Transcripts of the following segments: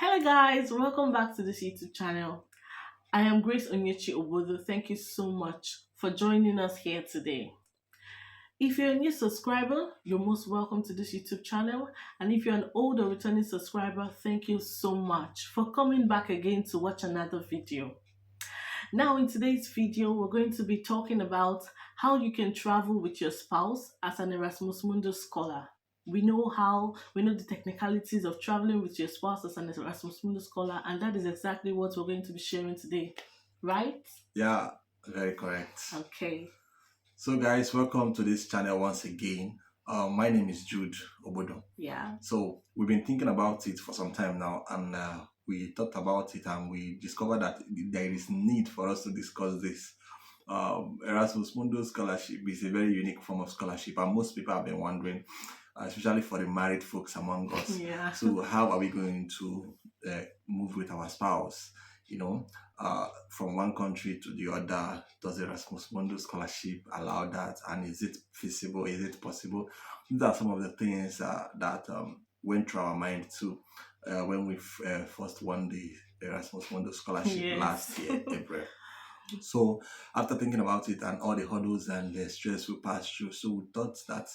Hello guys, welcome back to this YouTube channel. I am Grace Onyechi Obodo. Thank you so much for joining us here today. If you're a new subscriber, you're most welcome to this YouTube channel. And if you're an old or returning subscriber, thank you so much for coming back again to watch another video. Now in today's video, we're going to be talking about how you can travel with your spouse as an Erasmus Mundus scholar. We know the technicalities of traveling with your spouse as an Erasmus Mundus scholar, and that is exactly what we're going to be sharing today, right? Yeah, very correct. Okay. So, guys, welcome to this channel once again. My name is Jude Obodo. Yeah. So, we've been thinking about it for some time now, and we thought about it and we discovered that there is need for us to discuss this. Erasmus Mundus Scholarship is a very unique form of scholarship, and most people have been wondering, especially for the married folks among us. Yeah. So, how are we going to move with our spouse? From one country to the other. Does Erasmus Mundus Scholarship allow that? And is it feasible? Is it possible? These are some of the things that went through our mind too when we first won the Erasmus Mundus Scholarship last year, April. So after thinking about it and all the hurdles and the stress we passed through, so we thought that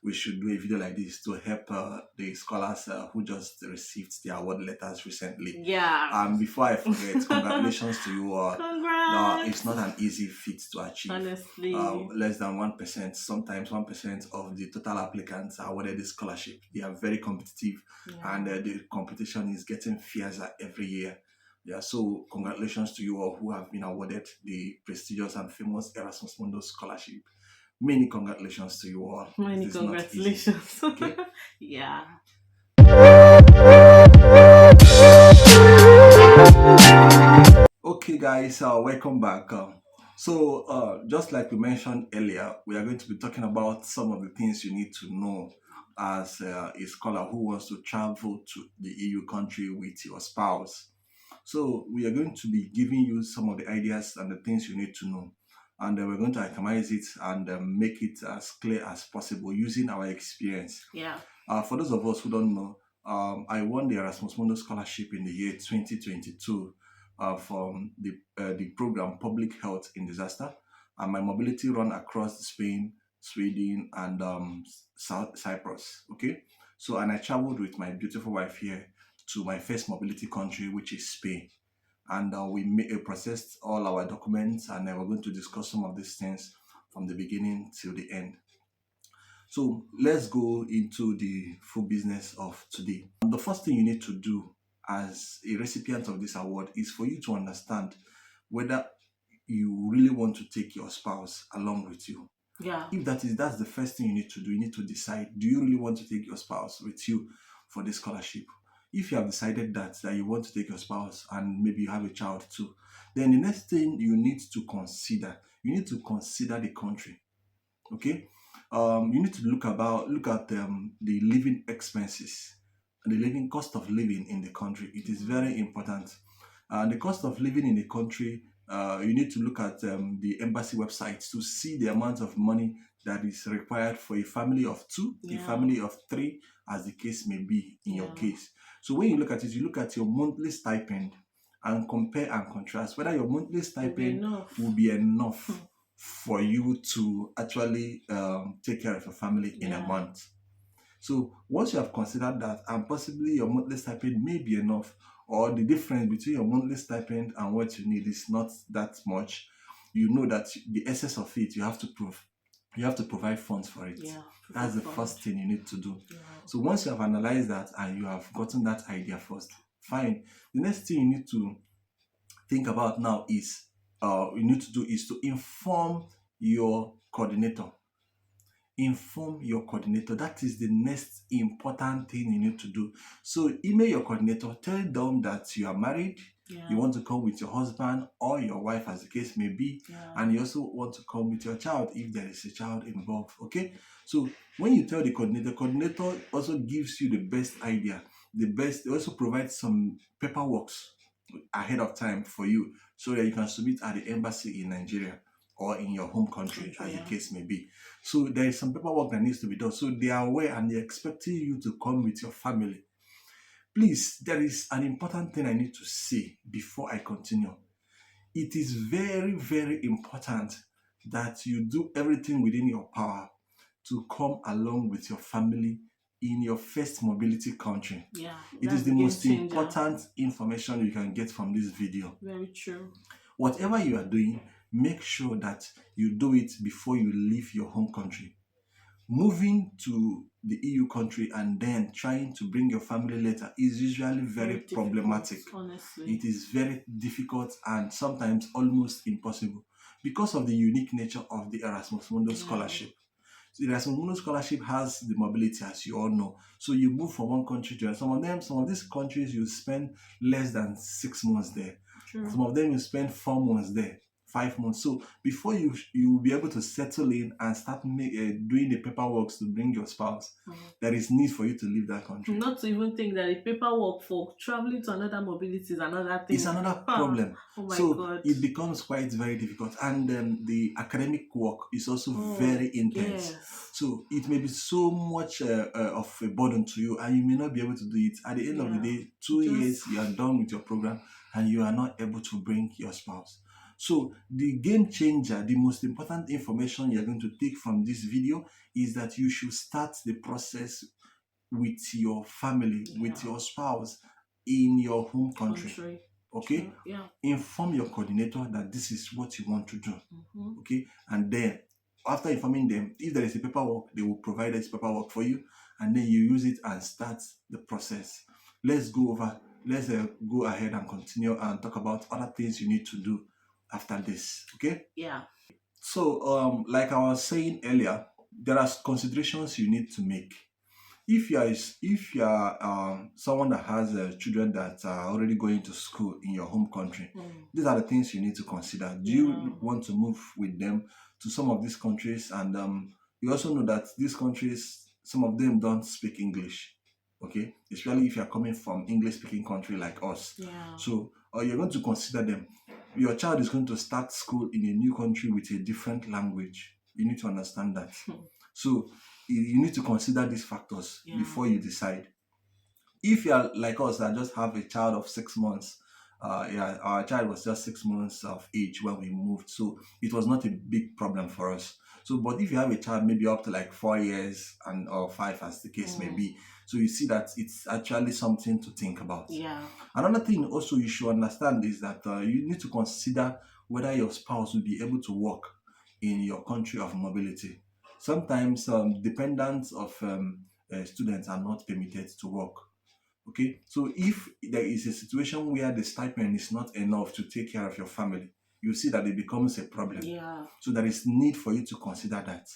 we should do a video like this to help the scholars who just received their award letters recently. Yeah. Before I forget, congratulations to you all. Congrats. It's not an easy feat to achieve. Honestly. Less than 1%, sometimes 1% of the total applicants are awarded the scholarship. They are very competitive, and the competition is getting fiercer every year. Yeah, so congratulations to you all who have been awarded the prestigious and famous Erasmus Mundus Scholarship. Many congratulations to you all. Many congratulations. Okay? Yeah. Okay, guys, welcome back. Just like we mentioned earlier, we are going to be talking about some of the things you need to know as a scholar who wants to travel to the EU country with your spouse. So we are going to be giving you some of the ideas and the things you need to know. And we're going to itemize it and make it as clear as possible using our experience. Yeah. For those of us who don't know, I won the Erasmus Mundus Scholarship in the year 2022 from the program Public Health in Disaster. And my mobility run across Spain, Sweden, and South Cyprus. Okay, so and I traveled with my beautiful wife here to my first mobility country, which is Spain. And we processed all our documents, and we're going to discuss some of these things from the beginning till the end. So let's go into the full business of today. The first thing you need to do as a recipient of this award is for you to understand whether you really want to take your spouse along with you. Yeah. If that's the first thing you need to do. You need to decide, do you really want to take your spouse with you for this scholarship? If you have decided that you want to take your spouse and maybe you have a child too, then the next thing you need to consider the country. Okay, you need to look at the living expenses and the living cost of living in the country. It is very important. The cost of living in the country, you need to look at the embassy websites to see the amount of money that is required for a family of two, a family of three, as the case may be in your case. So when you look at it, you look at your monthly stipend and compare and contrast whether your monthly stipend will be enough for you to actually take care of your family in a month. So once you have considered that, and possibly your monthly stipend may be enough, or the difference between your monthly stipend and what you need is not that much, you know that the excess of it, you have to provide funds for it. That's the first thing you need to do. So once you have analyzed that and you have gotten that idea first, fine. The next thing you need to think about now is to inform your coordinator. Inform your coordinator. That is the next important thing you need to do. So email your coordinator, tell them that you are married, you want to come with your husband or your wife as the case may be, and you also want to come with your child if there is a child involved. Okay, so when you tell the coordinator also gives you the best idea, they also provide some paperwork ahead of time for you so that you can submit at the embassy in Nigeria or in your home country, as the case may be. So there is some paperwork that needs to be done. So they are aware and they're expecting you to come with your family. Please, there is an important thing I need to say before I continue. It is very, very important that you do everything within your power to come along with your family in your first mobility country. Yeah, It is that's the the game most changer. important information you can get from this video. Very true. Whatever you are doing, make sure that you do it before you leave your home country. Moving to the EU country and then trying to bring your family later is usually very Very difficult, problematic. honestly. It is very difficult and sometimes almost impossible because of the unique nature of the Erasmus Mundus Yeah, Scholarship. So the Erasmus Mundus Scholarship has the mobility, as you all know. So you move from one country to another. Some of these countries, you spend less than 6 months there. Some true. of them you spend 4 months there, 5 months. So before you will be able to settle in and start doing the paperwork to bring your spouse, there is need for you to leave that country. Not to even think that the paperwork for traveling to another mobility is another It's thing. another Ah, problem. oh my So God. it becomes quite very difficult. And the academic work is also Oh, very intense. yes. So it may be so much of a burden to you, and you may not be able to do it. At the end of the Yeah. day, 2 years, Just you are done with your program, and you are not able to bring your spouse. So the game changer, the most important information you're going to take from this video is that you should start the process with your family, with yeah, your spouse in your home country. country. Okay, True. Yeah. inform your coordinator that this is what you want to do. Mm-hmm. Okay, and then after informing them, if there is a paperwork, they will provide this paperwork for you, and then you use it and start the process. Let's go ahead and continue and talk about other things you need to do after this. Okay, Yeah. so like I was saying earlier, there are considerations you need to make. If you are someone that has children that are already going to school in your home country, these are the things you need to consider. Do Yeah. you want to move with them to some of these countries? And you also know that these countries, some of them don't speak English. Okay, especially if you're coming from English-speaking country like us. Yeah. So you're going to consider them. Your child is going to start school in a new country with a different language. You need to understand that. So you need to consider these factors Yeah. before you decide. If you are like us that just have a child of 6 months, our child was just 6 months of age when we moved, so it was not a big problem for us. So, but if you have a child maybe up to like 4 years and or 5, as the case may be, so you see that it's actually something to think about. Yeah. Another thing also you should understand is that you need to consider whether your spouse will be able to work in your country of mobility. Sometimes dependents of students are not permitted to work. Okay, so if there is a situation where the stipend is not enough to take care of your family, you see that it becomes a problem. Yeah. So there is need for you to consider that.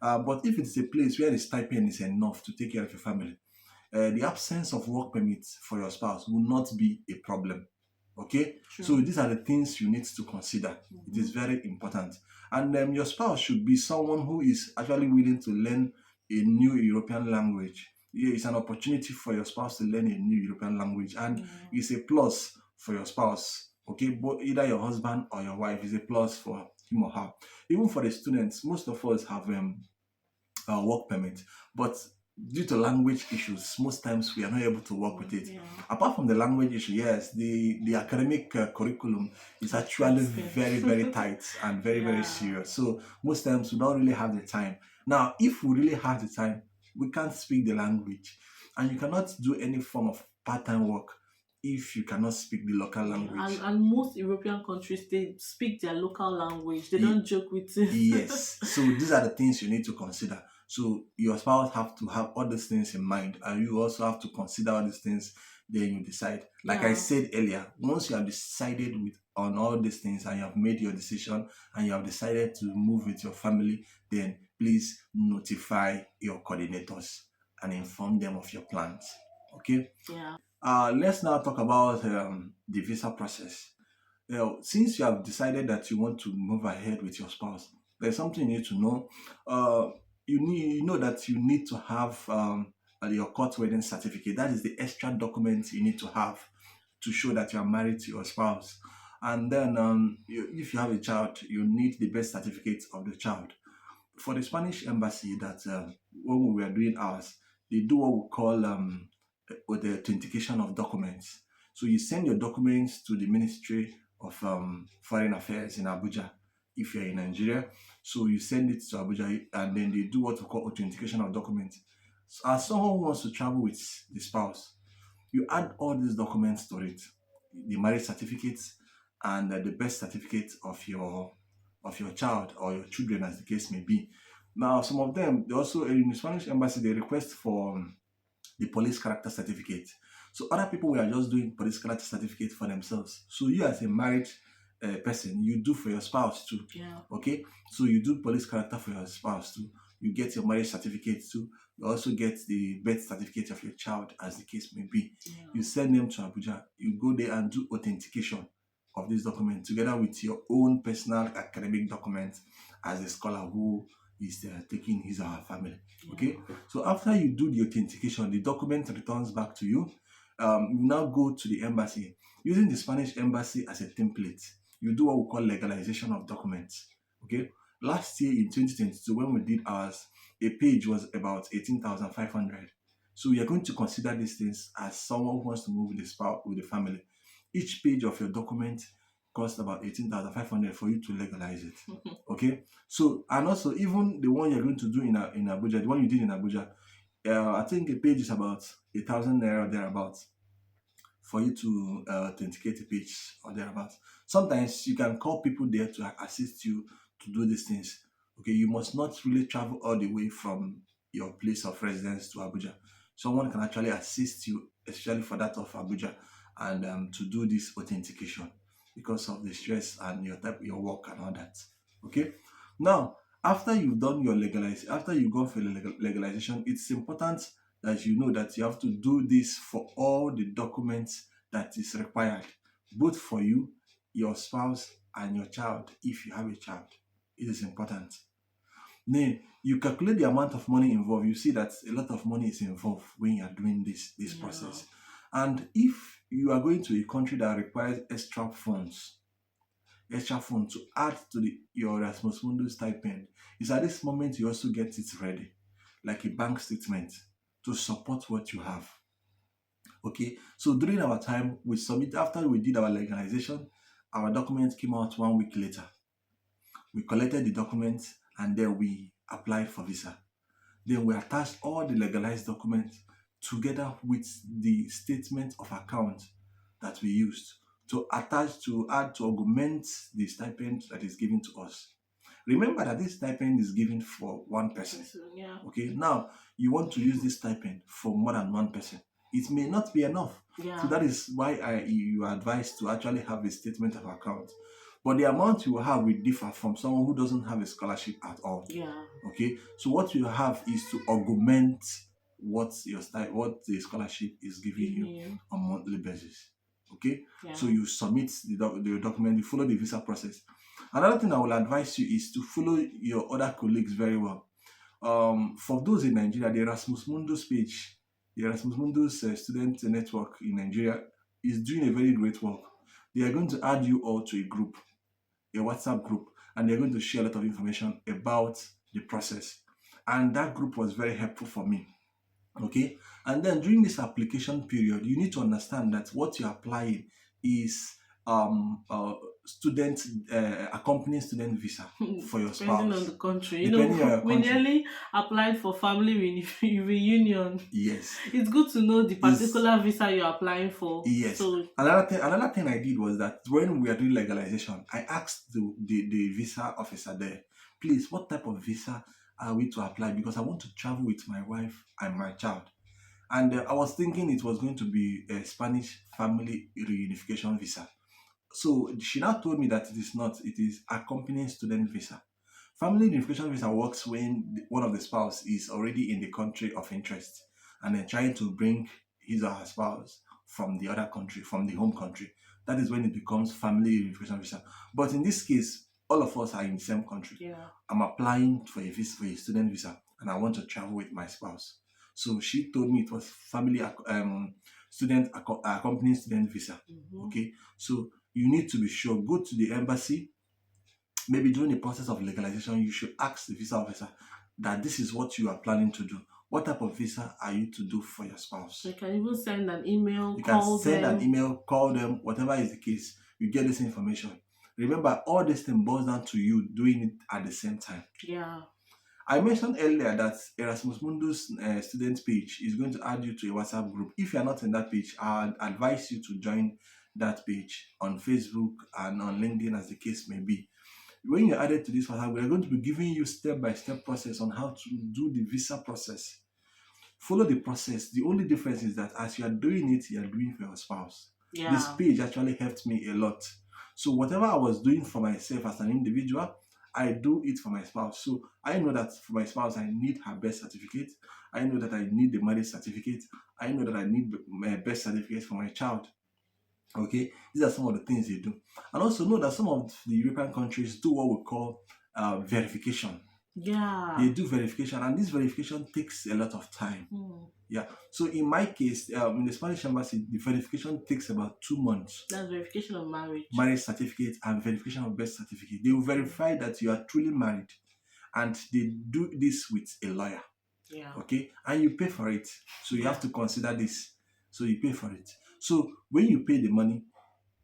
But if it's a place where the stipend is enough to take care of your family, the absence of work permits for your spouse will not be a problem. Okay, True. so these are the things you need to consider. It is very important. And your spouse should be someone who is actually willing to learn a new European language. Yeah, it's an opportunity for your spouse to learn a new European language, and it's a plus for your spouse. Okay, but either your husband or your wife is a plus for him or her. Even for the students, most of us have work permit, but due to language issues, most times we are not able to work with it. Yeah. Apart from the language issue, yes, the academic curriculum is actually very, very tight and very, very serious. So most times we don't really have the time. Now, if we really have the time, we can't speak the language, and you cannot do any form of part-time work if you cannot speak the local language. And most European countries, they speak their local language. They don't joke with it. Yes. So these are the things you need to consider. So your spouse have to have all these things in mind, and you also have to consider all these things. Then you decide. Like I said earlier, once you have decided on all these things and you have made your decision and you have decided to move with your family, then please notify your coordinators and inform them of your plans. Okay? Yeah. Let's now talk about the visa process. Since you have decided that you want to move ahead with your spouse, there's something you need to know. You know that you need to have your court wedding certificate. That is the extra document you need to have to show that you are married to your spouse. And then if you have a child, you need the birth certificate of the child. For the Spanish embassy, that when we were doing ours, they do what we call with the authentication of documents. So you send your documents to the Ministry of Foreign Affairs in Abuja if you're in Nigeria. So you send it to Abuja and then they do what we call authentication of documents. So as someone who wants to travel with the spouse, you add all these documents to it, the marriage certificates and the birth certificate of your child or your children, as the case may be. Now, some of them, they also in the Spanish embassy, they request for the police character certificate. So other people were just doing police character certificate for themselves. So you as a married person, you do for your spouse too. Yeah. Okay, so you do police character for your spouse too. You get your marriage certificate too. You also get the birth certificate of your child, as the case may be. Yeah. You send them to Abuja. You go there and do authentication of this document together with your own personal academic documents as a scholar who is taking his or her family. Okay, so after you do the authentication, the document returns back to you. You now go to the embassy using the Spanish embassy as a template. You do what we call legalization of documents. Okay, last year in 2022, when we did ours, a page was about 18,500. So we are going to consider these things as someone who wants to move with the spouse, with the family. Each page of your document costs about 18,500 for you to legalize it. Okay, so and also even the one you're going to do in Abuja, the one you did in Abuja, I think a page is about 1,000 naira thereabouts for you to authenticate a page or thereabouts. Sometimes you can call people there to assist you to do these things. Okay, you must not really travel all the way from your place of residence to Abuja. Someone can actually assist you, especially for that of Abuja, and to do this authentication because of the stress and your type, your work and all that. Okay, now after you've done your legalization, after you've gone for the legalization, it's important that you know that you have to do this for all the documents that is required, both for you, your spouse, and your child, if you have a child. It is important. Then you calculate the amount of money involved. You see that a lot of money is involved when you are doing this process. And if you are going to a country that requires extra funds to add to your Erasmus Mundus stipend, it's at this moment you also get it ready, like a bank statement to support what you have. Okay, so during our time, we submit after we did our legalization, our documents came out 1 week later. We collected the documents and then we applied for visa. Then we attached all the legalized documents together with the statement of account that we used to attach, to add, to augment the stipend that is given to us. Remember that this stipend is given for one person. Yeah. Okay, now you want to use this stipend for more than one person. It may not be enough. Yeah. So that is why you are advised to actually have a statement of account. But the amount you have will differ from someone who doesn't have a scholarship at all. Yeah. Okay, so what you have is to augment what the scholarship is giving you on a monthly basis. Okay, so you submit the document, you follow the visa process. Another thing I will advise you is to follow your other colleagues very well. For those in Nigeria, the Erasmus Mundus page, the Erasmus Mundus student network in Nigeria is doing a very great work. They are going to add you all to a group, a WhatsApp group, and they're going to share a lot of information about the process. And that group was very helpful for me. Okay, and then during this application period, you need to understand that what you're applying is student accompanying student visa for your spouse. Depending on the country, we country. nearly applied for family reunion. Yes, it's good to know the particular visa you're applying for. Yes. So another thing I did was that when we are doing legalization, I asked the visa officer there, please, what type of visa are we to apply? Because I want to travel with my wife and my child. And I was thinking it was going to be a Spanish family reunification visa. So she now told me that it is not. It is accompanying student visa. Family reunification visa works when one of the spouse is already in the country of interest and they're trying to bring his or her spouse from the other country, from the home country. That is when it becomes family reunification visa. But in this case, all of us are in the same country. Yeah. I'm applying for a student visa and I want to travel with my spouse. So she told me it was family student accompanying student visa. Okay, so you need to be sure. Go to the embassy. Maybe during the process of legalization, you should ask the visa officer that this is what you are planning to do. what type of visa are you to do for your spouse. So you can even send an email, You can call send an them. email, call them, whatever is the case. You get this information. Remember, all this thing boils down to you doing it at the same time. Yeah. I mentioned earlier that Erasmus Mundus student page is going to add you to a WhatsApp group. If you are not in that page, I'd advise you to join that page on Facebook and on LinkedIn, as the case may be. When you're added to this WhatsApp, we're going to be giving you step-by-step process on how to do the visa process. Follow the process. The only difference is that as you are doing it, you are doing for your spouse. This Yeah. page actually helped me a lot. So whatever I was doing for myself as an individual, I do it for my spouse. So I know that for my spouse, I need her birth certificate. I know that I need the marriage certificate. I know that I need my birth certificate for my child. Okay, these are some of the things they do. And also know that some of the European countries do what we call verification. They Yeah. do verification, and this verification takes a lot of time. Hmm. Yeah. So in my case, in the Spanish embassy, the verification takes about 2 months. That's verification of marriage. Marriage certificate and verification of birth certificate. They will verify that you are truly married, and they do this with a lawyer. Yeah. Okay, and you pay for it. So you have to consider this. So you pay for it. So when you pay the money,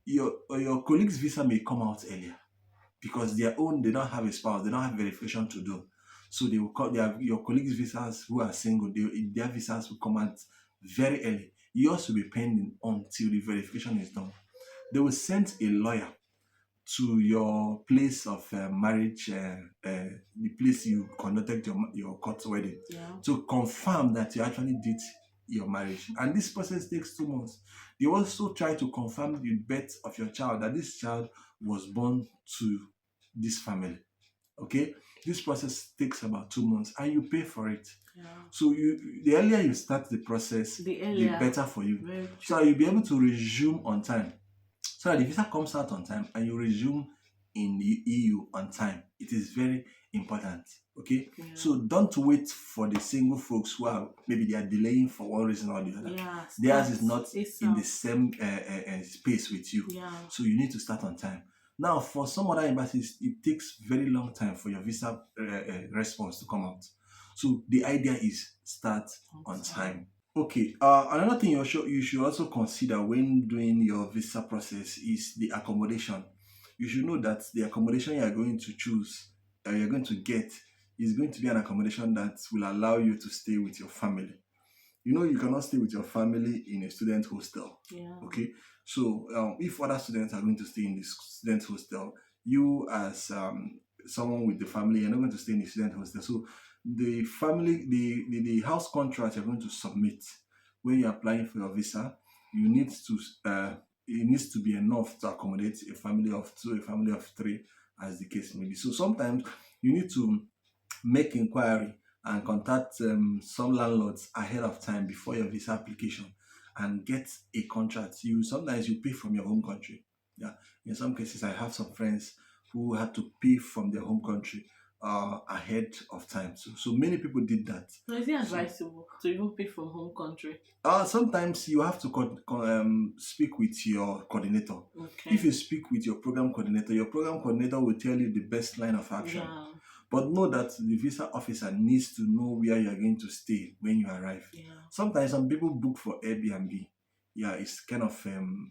your colleague's visa may come out earlier because they don't have a spouse, they don't have verification to do. So they will call your colleagues' visas who are single, their visas will come out very early. Yours will be pending until the verification is done. They will send a lawyer to your place of marriage, the place you conducted your court wedding, to confirm that you actually did your marriage. And this process takes 2 months. They also try to confirm the birth of your child, that this child was born to this family. Okay, this process takes about 2 months, and you pay for it. So the earlier you start the process, the better for you. So you'll be able to resume on time. So that the visa comes out on time and you resume in the EU on time. It is very important. Okay, so don't wait for the single folks who are maybe they are delaying for one reason or the other. Theirs is not in the same space with you. So you need to start on time. Now, for some other embassies, it takes very long time for your visa response to come out. So the idea is start on time. Okay, another thing you should also consider when doing your visa process is the accommodation. You should know that the accommodation you are going to choose, you're going to get, is going to be an accommodation that will allow you to stay with your family. You know, you cannot stay with your family in a student hostel. Okay, so if other students are going to stay in the student hostel, you as someone with the family, you're not going to stay in the student hostel. So the family, the house contract you're going to submit when you're applying for your visa, you need to it needs to be enough to accommodate a family of 2, a family of 3, as the case may be. So sometimes you need to make inquiry and contact some landlords ahead of time before your visa application and get a contract. Sometimes you pay from your home country. Yeah, in some cases I have some friends who had to pay from their home country ahead of time. So many people did that. So is it advisable to even pay from home country? Sometimes you have to speak with your coordinator. Okay. If you speak with your program coordinator will tell you the best line of action. But know that the visa officer needs to know where you are going to stay when you arrive. Sometimes some people book for Airbnb. Yeah, it's kind of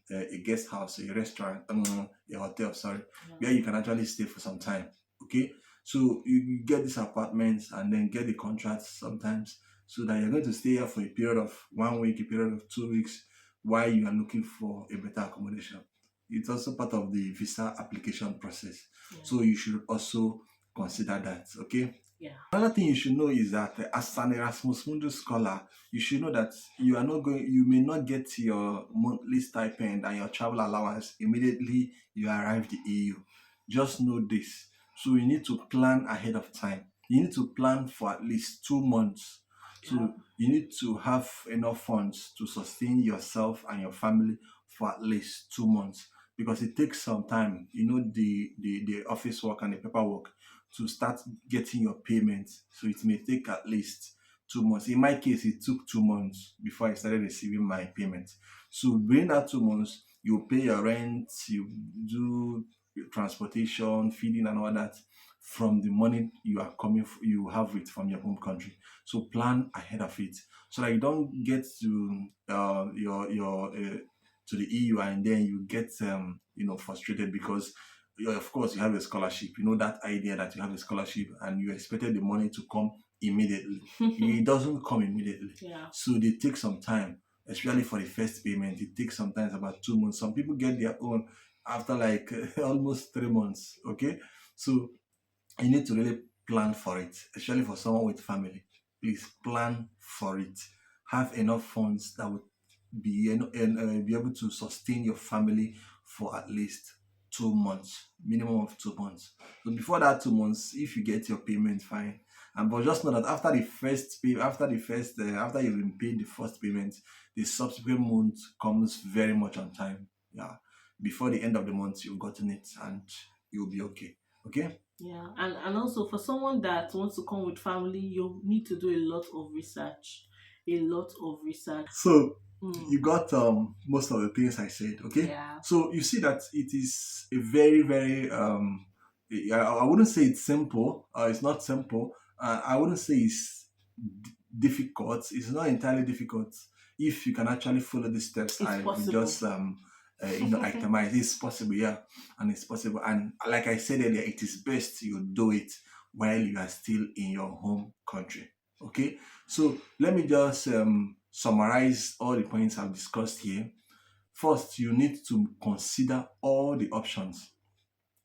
a guest house, a restaurant, a hotel, where you can actually stay for some time. Okay, so you get these apartments and then get the contracts sometimes, so that you're going to stay here for a period of 1 week, a period of 2 weeks, while you are looking for a better accommodation. It's also part of the visa application process. So you should also consider that. Okay. Another thing you should know is that as an Erasmus Mundus scholar, you should know that you may not get your monthly stipend and your travel allowance immediately you arrive the EU. Just know this. So you need to plan ahead of time. You need to plan for at least 2 months. So you need to have enough funds to sustain yourself and your family for at least 2 months, because it takes some time, the office work and the paperwork to start getting your payments. So it may take at least 2 months. In my case, it took 2 months before I started receiving my payments. So during that 2 months, you pay your rent, you do your transportation, feeding and all that from the money you are you have it from your home country. So plan ahead of it so that you don't get to your to the EU and then you get frustrated because of course you have a scholarship. You know that idea that you have a scholarship and you expected the money to come immediately. It doesn't come immediately. Yeah. So they take some time, especially for the first payment. It takes sometimes about 2 months. Some people get their own after like almost 3 months. Okay, so you need to really plan for it, especially for someone with family. Please plan for it. Have enough funds that would be able to sustain your family for at least 2 months, minimum of 2 months. So before that 2 months, if you get your payment, fine. And but just know that after the first pay, after you've been paid the first payment, the subsequent month comes very much on time. Yeah, before the end of the month, you've gotten it, and you'll be okay. Okay. Yeah, and also for someone that wants to come with family, you need to do a lot of research. A lot of research. So Mm. you got most of the things I said. Okay. Yeah. So you see that it is a very very I wouldn't say it's simple. It's not simple. I wouldn't say it's difficult. It's not entirely difficult if you can actually follow the steps It's I will possible. just itemize. It's possible, yeah, and it's possible. And like I said earlier, it is best you do it while you are still in your home country. Okay, so let me just summarize all the points I've discussed here. First, you need to consider all the options,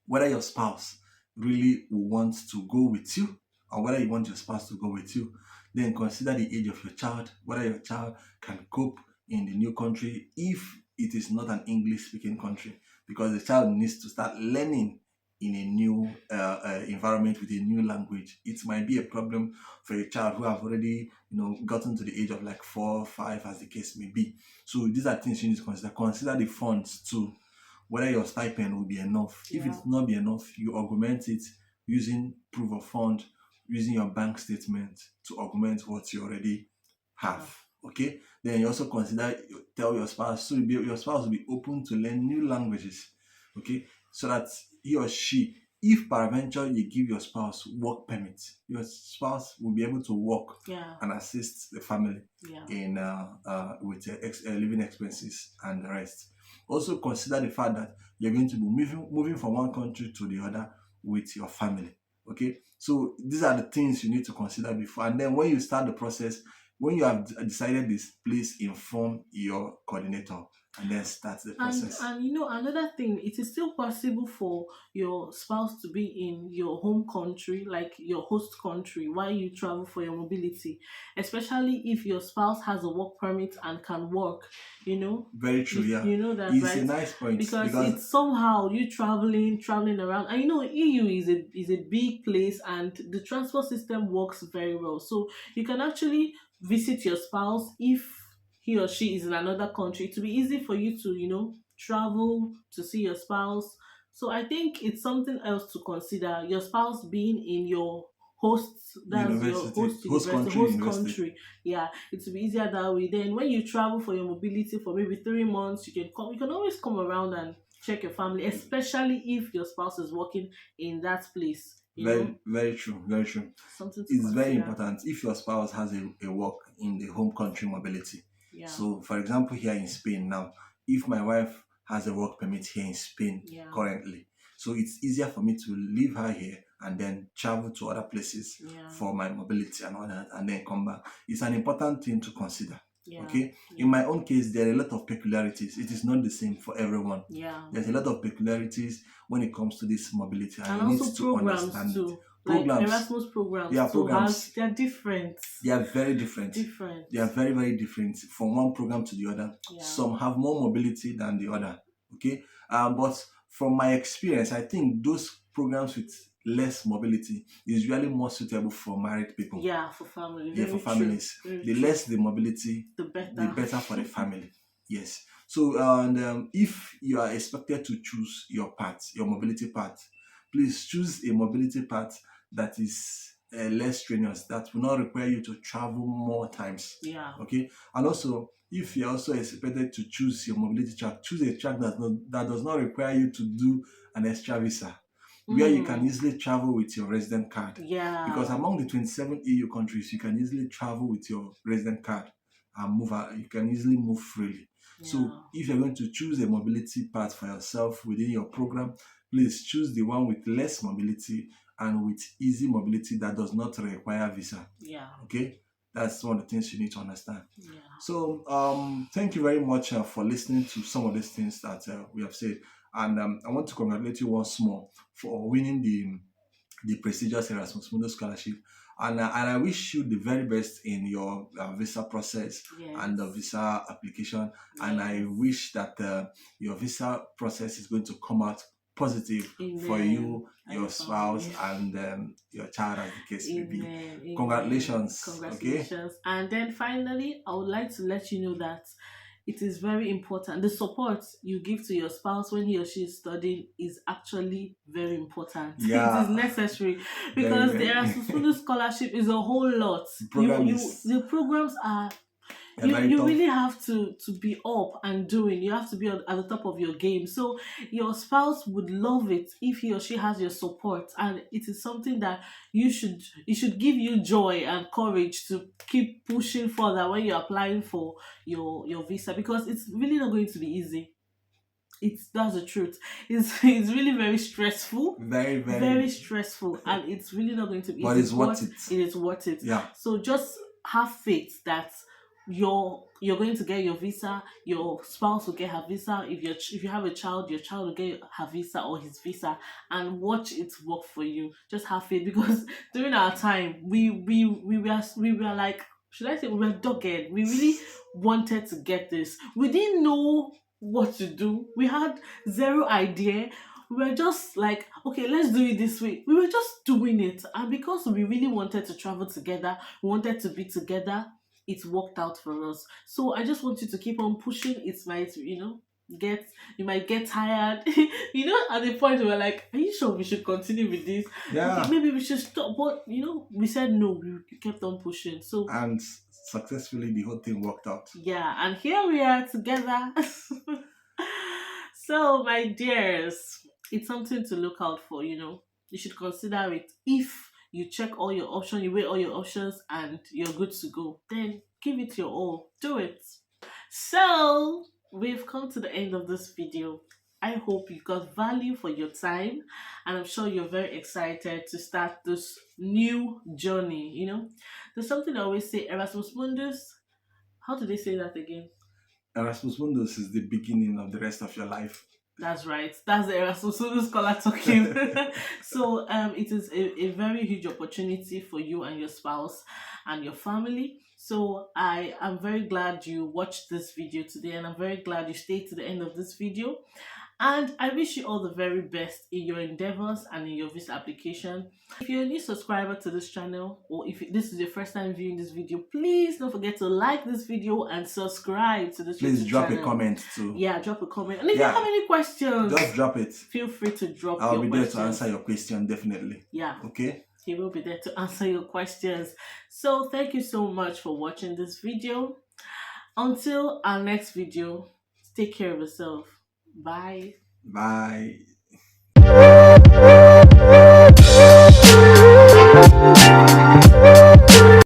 whether your spouse really wants to go with you or whether you want your spouse to go with you. Then consider the age of your child, whether your child can cope in the new country if it is not an English speaking country, because the child needs to start learning in a new environment with a new language. It might be a problem for a child who have already gotten to the age of like 4 5 as the case may be. So these are things you need to consider. Consider the funds too, whether your stipend will be enough. If Yeah. it's not be enough, you augment it using proof of fund, using your bank statement to augment what you already have. Okay. Then you also consider, tell your spouse, so your spouse will be open to learn new languages. Okay, so that he or she, if peradventure you give your spouse work permit, your spouse will be able to work Yeah. and assist the family Yeah. in with living expenses and the rest. Also consider the fact that you're going to be moving from one country to the other with your family. Okay, so these are the things you need to consider before. And then when you start the process, when you have decided this, please inform your coordinator and then start the process. And another thing, it is still possible for your spouse to be in your home country, like your host country, while you travel for your mobility, especially if your spouse has a work permit and can work. Very true, yeah. You know that, It's a right? nice point Because because it's somehow you traveling around, and EU is a big place, and the transport system works very well. So you can actually visit your spouse if he or she is in another country, to be easy for you to travel to see your spouse. So I think it's something else to consider, your spouse being in your that's your university, host host university, country, host university. country. Yeah, it will be easier that way. Then when you travel for your mobility for maybe 3 months, you can always come around and check your family, especially if your spouse is working in that place. Very, very true, very true. Something to It's very consider. important if your spouse has a work in the home country mobility. Yeah. So, for example, here in Spain now, if my wife has a work permit here in Spain Yeah. currently, so it's easier for me to leave her here and then travel to other places Yeah. for my mobility and all that, and then come back. It's an important thing to consider. Yeah. Okay. Yeah. In my own case, there are a lot of peculiarities. It is not the same for everyone. Yeah. There's a lot of peculiarities when it comes to this mobility, and And you need also to programs understand it. too. Like Programs, Erasmus programs yeah, too programs, they're different. they are very different. Different. They are very, very different from one program to the other. Yeah. Some have more mobility than the other. Okay. But from my experience, I think those programs with less mobility is really more suitable for married people. Yeah, for family. Yeah, for Very families. true. Very The true. less the mobility, The better. the better for the family. Yes. So, and if you are expected to choose your path, your mobility path, please choose a mobility path that is less strenuous, that will not require you to travel more times. Yeah. Okay. And also, if you're also expected to choose your mobility track, choose a track that does not require you to do an extra visa. where you can Mm. easily travel with your resident card. Because Yeah. among the 27 EU countries, you can easily travel with your resident card and move out. You can easily move freely. So Yeah. if you're going to choose a mobility path for yourself within your program, please choose the one with less mobility and with easy mobility that does not require visa. Yeah. Okay, that's one of the things you need to understand. Yeah. So thank you very much for listening to some of these things that we have said, and I want to congratulate you once more for winning the prestigious Erasmus Mundus Scholarship. And I wish you the very best in your visa process and the Yes. visa application. And I Yes. wish that your visa process is going to come out positive for Amen. you, And your your spouse, family. and your child, as the case may be. Amen. Amen. Congratulations. Okay. Congratulations. And then finally, I would like to let you know that it is very important. The support you give to your spouse when he or she is studying is actually very important. It is Yeah. necessary Very, because the very. Erasmus Mundus scholarship is a whole lot. The program The programs are are very you tough. really have to be up and doing. You have to be at the top of your game. So your spouse would love it if he or she has your support, and it is something that it should give you joy and courage to keep pushing further when you're applying for your visa, because it's really not going to be easy. That's the truth. It's really very stressful, Very, very very. stressful, and it's really not going to be But easy, it's worth but it. it is worth it. Yeah. So just have faith that you're going to get your visa, your spouse will get her visa. If you have a child, your child will get her visa or his visa, and watch it work for you. Just have faith, because during our time we were like, should I say, we were dogged. We really wanted to get this. We didn't know what to do. We had zero idea. We were just like, okay, let's do it this way. We were just doing it, and because we really wanted to travel together, we wanted to be together, it worked out for us. So I just want you to keep on pushing. It might, get you might get tired. At the point we're like, are you sure we should continue with this? Yeah. Okay, maybe we should stop. But we said no, we kept on pushing. So And successfully the whole thing worked out. yeah, and here we are together. So my dears, it's something to look out for. You should consider it. If you check all your options, you weigh all your options, and you're good to go, then give it your all. Do it. So we've come to the end of this video. I hope you got value for your time, and I'm sure you're very excited to start this new journey. There's something I always say, Erasmus Mundus. How do they say that again? Erasmus Mundus is the beginning of the rest of your life. That's right. That's the Erasmus Mundus scholar talking. So it is a very huge opportunity for you and your spouse and your family. So I am very glad you watched this video today, and I'm very glad you stayed to the end of this video. And I wish you all the very best in your endeavors and in your visa application. If you're a new subscriber to this channel, or if this is your first time viewing this video, please don't forget to like this video and subscribe to this Please YouTube drop channel. a comment too. Yeah, drop a comment. And if Yeah. you have any questions, Just drop it. feel free to drop I'll your be there questions. to answer your question, definitely. Yeah, Okay? he will be there to answer your questions. So thank you so much for watching this video. Until our next video, take care of yourself. Bye. Bye.